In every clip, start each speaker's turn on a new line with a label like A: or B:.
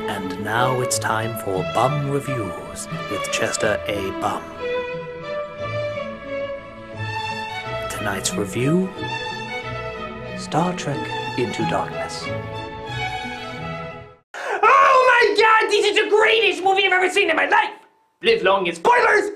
A: And now it's time for Bum Reviews with Chester A. Bum. Tonight's review, Star Trek Into Darkness.
B: Oh my god, this is the greatest movie I've ever seen in my life! Live long and spoilers!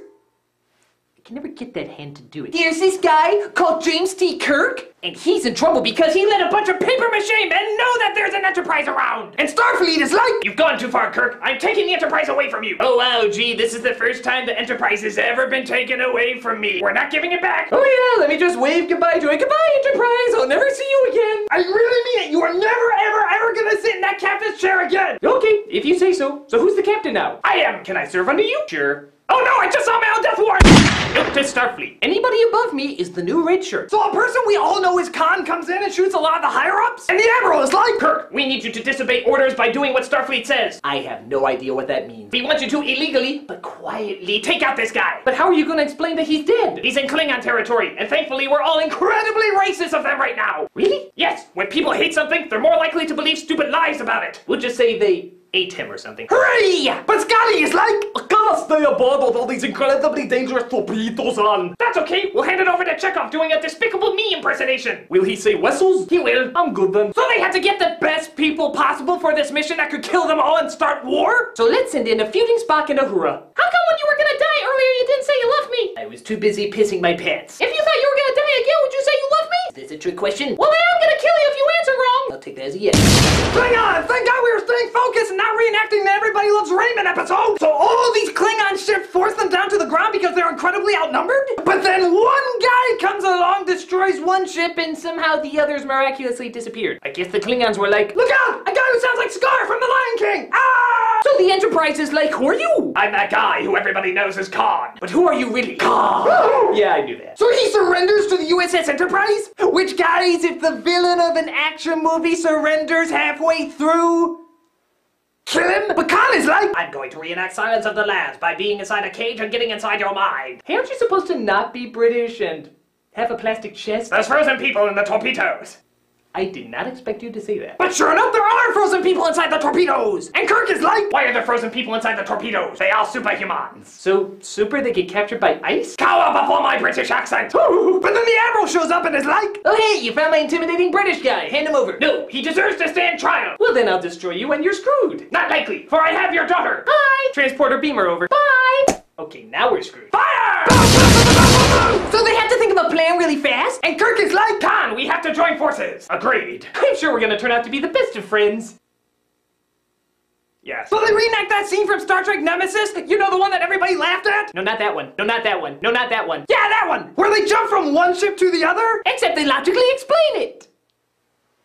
B: I can never get that hand to do it. There's this guy called James T. Kirk, and he's in trouble because he let a bunch of paper mache men know that there's an Enterprise around! And Starfleet is like, you've gone too far, Kirk. I'm taking the Enterprise away from you. Oh wow, gee, this is the first time the Enterprise has ever been taken away from me. We're not giving it back. Oh yeah, let me just wave goodbye to it. Goodbye, Enterprise. I'll never see you again. I really mean it. You are never, ever gonna sit in that captain's chair again. Okay, if you say so. So who's the captain now? I am. Can I serve under you? Sure. Oh no, I just saw my own death warrant! Nope, to Starfleet. Anybody above me is the new red shirt. So a person we all know as Khan comes in and shoots a lot of the higher-ups? And the Admiral is like, Kirk, we need you to disobey orders by doing what Starfleet says. I have no idea what that means. We want you to illegally, but quietly, take out this guy. But how are you gonna explain that he's dead? He's in Klingon territory, and thankfully we're all incredibly racist of them right now. Really? Yes, when people hate something, they're more likely to believe stupid lies about it. We'll just say they ate him or something. Hooray! But Scotty is like, I gotta stay aboard with all these incredibly dangerous torpedoes on. That's okay, we'll hand it over to Chekhov doing a Despicable Me impersonation. Will he say Wessels? He will. I'm good then. So they had to get the best people possible for this mission that could kill them all and start war? So let's send in a feuding Spock and Uhura. How come when you were gonna die earlier you didn't say you loved me? I was too busy pissing my pants. If you thought you were gonna die again, would you say you love me? Is this a trick question? Well, I am gonna kill you if you answer wrong. I'll take that as a yes. Hang on! Thank God we were staying focused and not reenacting the Everybody Loves Raymond episode! So all these Klingon ships force them down to the ground because they're incredibly outnumbered? But then one guy comes along, destroys one ship, and somehow the others miraculously disappeared. I guess the Klingons were like, look out! A guy who sounds like Scar from The Lion King! Ah! So the Enterprise is like, who are you? I'm that guy who everybody knows as Khan. But who are you really? Khan! Yeah, I knew that. So he surrenders to the USS Enterprise? Which, guys, if the villain of an action movie surrenders halfway through, kill him? But Khan is like, I'm going to reenact Silence of the Lambs by being inside a cage and getting inside your mind. Hey, aren't you supposed to not be British and have a plastic chest? There's frozen people in the torpedoes. I did not expect you to say that. But sure enough, there are frozen people inside the torpedoes! And Kirk is like, why are there frozen people inside the torpedoes? They are superhumans. So, super they get captured by ice? Cower before my British accent! But then the Admiral shows up and is like, oh hey, you found my intimidating British guy, hand him over. No, he deserves to stand trial. Well then I'll destroy you and you're screwed. Not likely, for I have your daughter. Hi! Transporter beamer over. Bye! Okay, now we're screwed. Fire! So they had to think of a plan really fast? And Kirk is like, Khan, we have to join forces. Agreed. I'm sure we're gonna turn out to be the best of friends. Yes. So they reenact that scene from Star Trek Nemesis? You know, the one that everybody laughed at? No, not that one. No, not that one. No, not that one. Yeah, that one! Where they jump from one ship to the other? Except they logically explain it.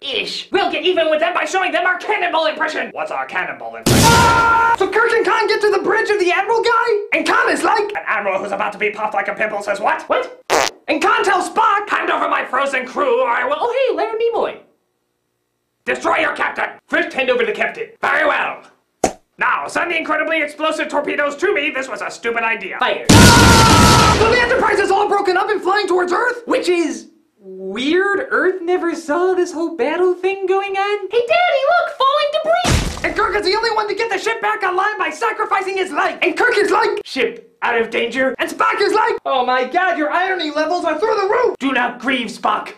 B: Ish. We'll get even with them by showing them our cannonball impression. What's our cannonball impression? Ah! So Kirk and Khan get to the bridge of the Admiral guy? And Khan is like, an Admiral who's about to be popped like a pimple says what? What? And Khan tells Spock, hand over my frozen crew or I will, oh hey, Leonard Nimoy. Destroy your captain. First hand over the captain. Very well. Now, send the incredibly explosive torpedoes to me. This was a stupid idea. Fire. Ah! So the Enterprise is all broken up and flying towards Earth? Which is weird. Earth never saw this whole battle thing going on. Hey Daddy, look, falling debris! And Kirk is the only one to get the ship back online by sacrificing his life. And Kirk is like, ship out of danger. And Spock is like, oh my god, your irony levels are through the roof. Do not grieve, Spock.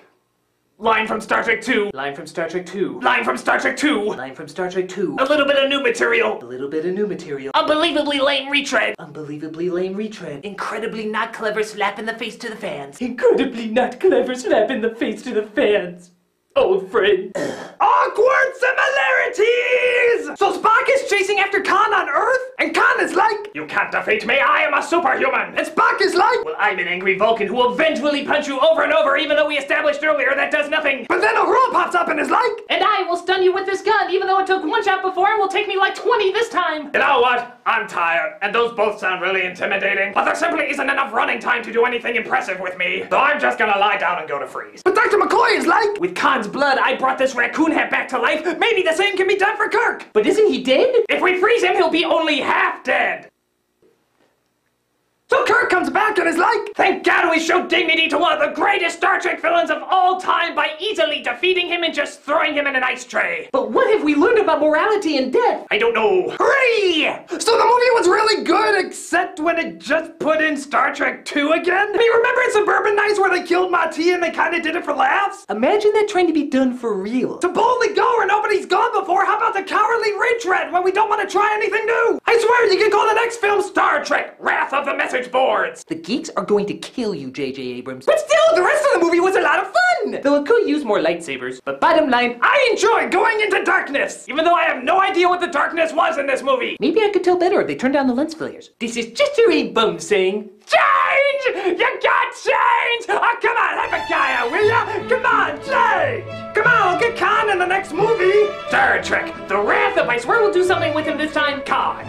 B: Line from Star Trek 2. Line from Star Trek 2. Line from Star Trek 2. Line from Star Trek 2. A little bit of new material. A little bit of new material. Unbelievably lame retread. Unbelievably lame retread. Incredibly not clever slap in the face to the fans. Incredibly not clever slap in the face to the fans. Old friend. Awkward similarities! So Spock is chasing after Khan on Earth? And Khan is like, you can't defeat me, I am a superhuman! And Spock is like, well, I'm an angry Vulcan who will vengefully punch you over and over even though we established earlier that does nothing! But then Uhura pops up and is like, and I will stun you with this gun even though it took one shot before and will take me like 20 this time! You know what? I'm tired, and those both sound really intimidating, but there simply isn't enough running time to do anything impressive with me, so I'm just gonna lie down and go to freeze. But Dr. McCoy is like, with Khan's blood, I brought this raccoon hat back to life. Maybe the same can be done for Kirk. But isn't he dead? If we freeze him, he'll be only half dead. So
C: So Kirk comes back and is like,
B: thank God we showed dignity to one of the greatest Star Trek villains of all time by easily defeating him and just throwing him in an ice tray.
D: But what have we learned about morality and death?
B: I don't know. Hooray!
C: so the movie was really good except when it just put in Star Trek 2 again? I mean, remember in Suburban Nights where they killed Marty and they kinda did it for laughs?
D: Imagine that trying to be done for real.
C: To boldly go where nobody's gone before, how about the cowardly retread when we don't want to try anything new? I swear you can call the next film Star Trek, Wrath of the Message Boards.
D: The geeks are going to kill you, J.J. Abrams.
C: But still, the rest of the movie was a lot of fun!
D: Though it could use more lightsabers. But bottom line,
C: I enjoyed going into darkness, even though I have no idea what the darkness was in this movie.
D: maybe I could tell better if they turned down the lens flares.
B: This is just your old bum saying, change! You got change! Oh, come on, Hezekiah, will ya? Come on, change!
C: Come on, I'll get Khan in the next movie.
B: Star Trek, the Wrath of, I swear we'll do something with him this time, Khan.